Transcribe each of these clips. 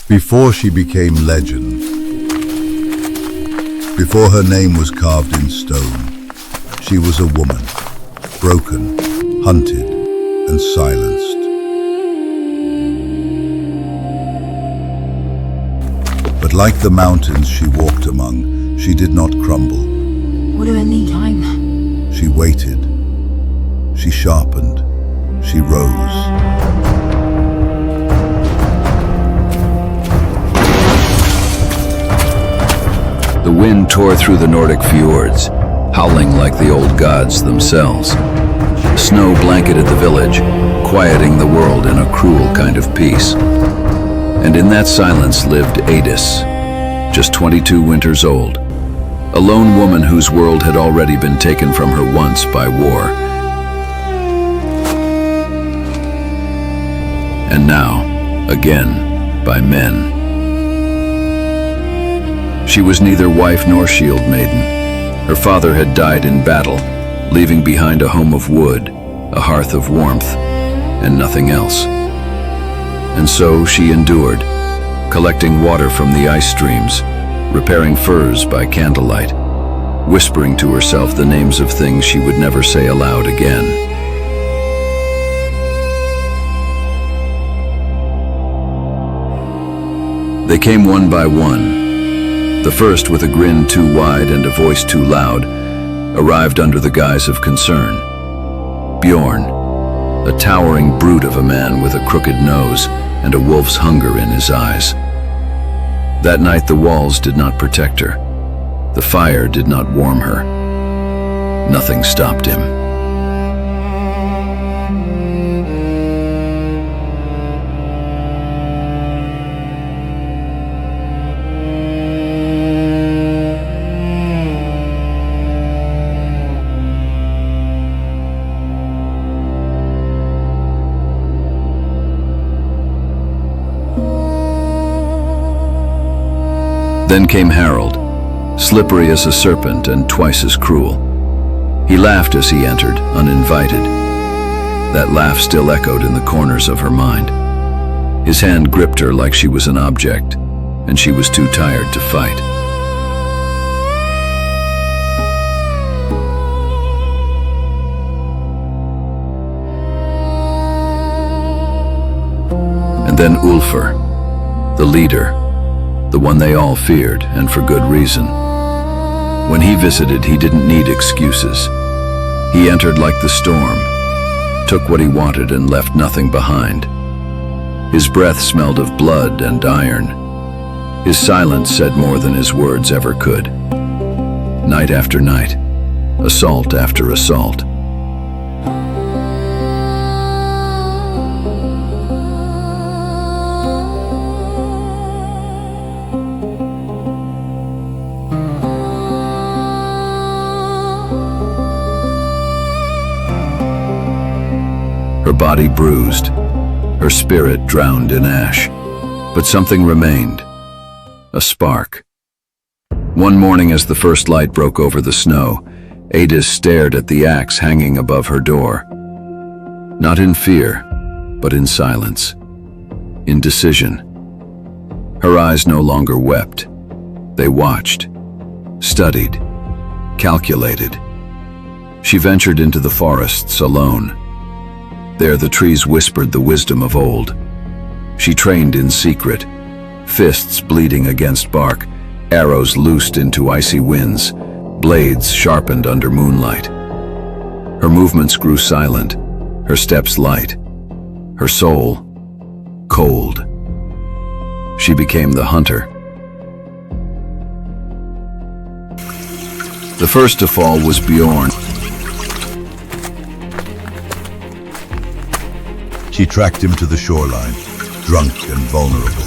Before she became legend, before her name was carved in stone, she was a woman, broken, hunted, and silenced. But like the mountains she walked among, she did not crumble. What do I need? Time. She waited. She sharpened. She rose. The wind tore through the Nordic fjords, howling like the old gods themselves. Snow blanketed the village, quieting the world in a cruel kind of peace. And in that silence lived Eydis, just 22 winters old, a lone woman whose world had already been taken from her once by war. And now, again, by men. She was neither wife nor shield maiden. Her father had died in battle, leaving behind a home of wood, a hearth of warmth, and nothing else. And so she endured, collecting water from the ice streams, repairing furs by candlelight, whispering to herself the names of things she would never say aloud again. They came one by one. The first, with a grin too wide and a voice too loud, arrived under the guise of concern. Bjorn, a towering brute of a man with a crooked nose and a wolf's hunger in his eyes. That night the walls did not protect her. The fire did not warm her. Nothing stopped him. Then came Harold, slippery as a serpent and twice as cruel. He laughed as he entered, uninvited. That laugh still echoed in the corners of her mind. His hand gripped her like she was an object, and she was too tired to fight. And then Ulfr, the leader, the one they all feared, and for good reason. When he visited, he didn't need excuses. He entered like the storm, took what he wanted and left nothing behind. His breath smelled of blood and iron. His silence said more than his words ever could. Night after night, assault after assault. Her body bruised, her spirit drowned in ash. But something remained, a spark. One morning as the first light broke over the snow, Eydis stared at the axe hanging above her door. Not in fear, but in silence, in decision. Her eyes no longer wept. They watched, studied, calculated. She ventured into the forests alone. There the trees whispered the wisdom of old. She trained in secret, fists bleeding against bark, arrows loosed into icy winds, blades sharpened under moonlight. Her movements grew silent, her steps light, her soul cold. She became the hunter. The first to fall was Bjorn. She tracked him to the shoreline, drunk and vulnerable.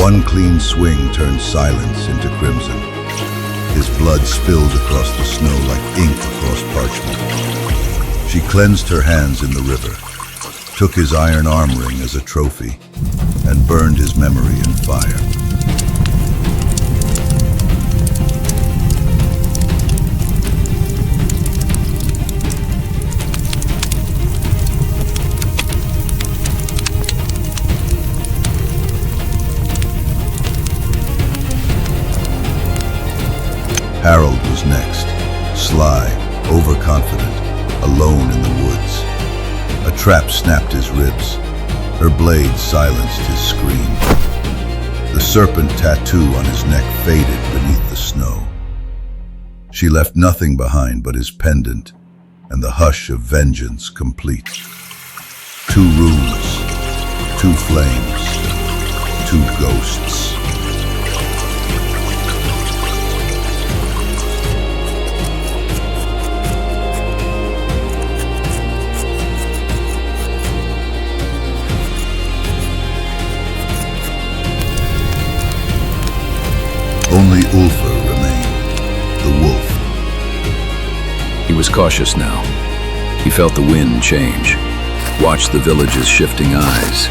One clean swing turned silence into crimson. His blood spilled across the snow like ink across parchment. She cleansed her hands in the river, took his iron arm ring as a trophy, and burned his memory in fire. Harold was next, sly, overconfident, alone in the woods. A trap snapped his ribs. Her blade silenced his scream. The serpent tattoo on his neck faded beneath the snow. She left nothing behind but his pendant and the hush of vengeance complete. 2 runes, 2 flames, 2 ghosts. Only Ulfr remained, the wolf. He was cautious now. He felt the wind change, watched the village's shifting eyes.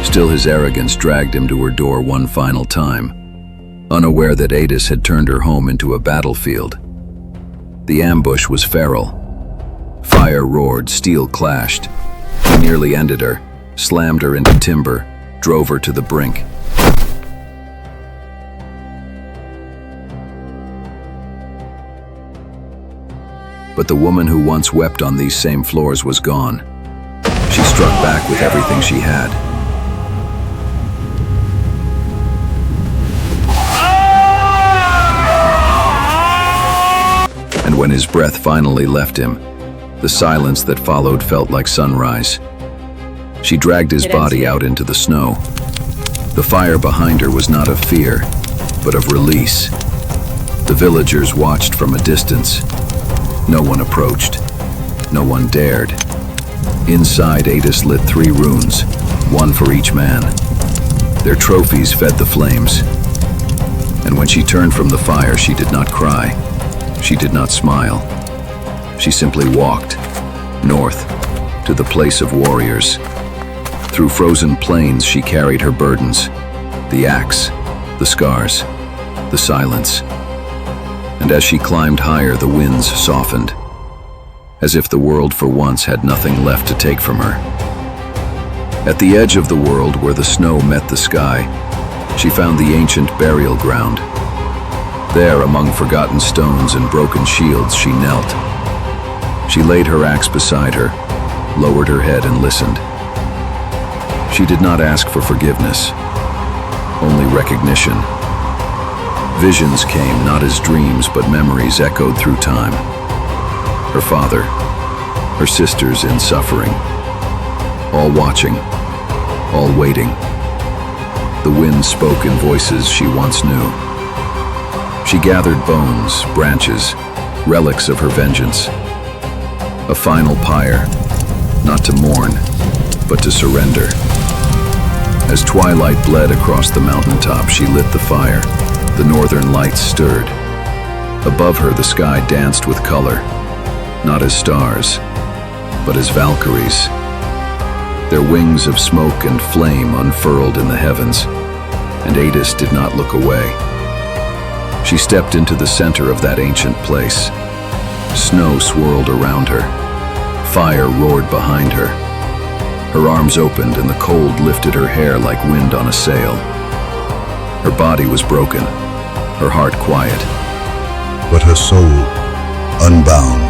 Still, his arrogance dragged him to her door one final time, unaware that Eydis had turned her home into a battlefield. The ambush was feral. Fire roared, steel clashed. He nearly ended her, slammed her into timber, drove her to the brink. But the woman who once wept on these same floors was gone. She struck back with everything she had. And when his breath finally left him, the silence that followed felt like sunrise. She dragged his body out into the snow. The fire behind her was not of fear, but of release. The villagers watched from a distance. No one approached. No one dared. Inside, Eydis lit 3 runes, 1 for each man. Their trophies fed the flames. And when she turned from the fire, she did not cry. She did not smile. She simply walked, north, to the place of warriors. Through frozen plains, she carried her burdens, the axe, the scars, the silence. And as she climbed higher, the winds softened, as if the world for once had nothing left to take from her. At the edge of the world, where the snow met the sky, she found the ancient burial ground. There, among forgotten stones and broken shields, she knelt. She laid her axe beside her, lowered her head and listened. She did not ask for forgiveness, only recognition. Visions came, not as dreams, but memories echoed through time. Her father, her sisters in suffering, all watching, all waiting. The wind spoke in voices she once knew. She gathered bones, branches, relics of her vengeance. A final pyre, not to mourn, but to surrender. As twilight bled across the mountaintop, she lit the fire. The northern lights stirred. Above her, the sky danced with color, not as stars, but as Valkyries. Their wings of smoke and flame unfurled in the heavens, and Eydis did not look away. She stepped into the center of that ancient place. Snow swirled around her. Fire roared behind her. Her arms opened, and the cold lifted her hair like wind on a sail. Her body was broken, her heart quiet. But her soul, unbound,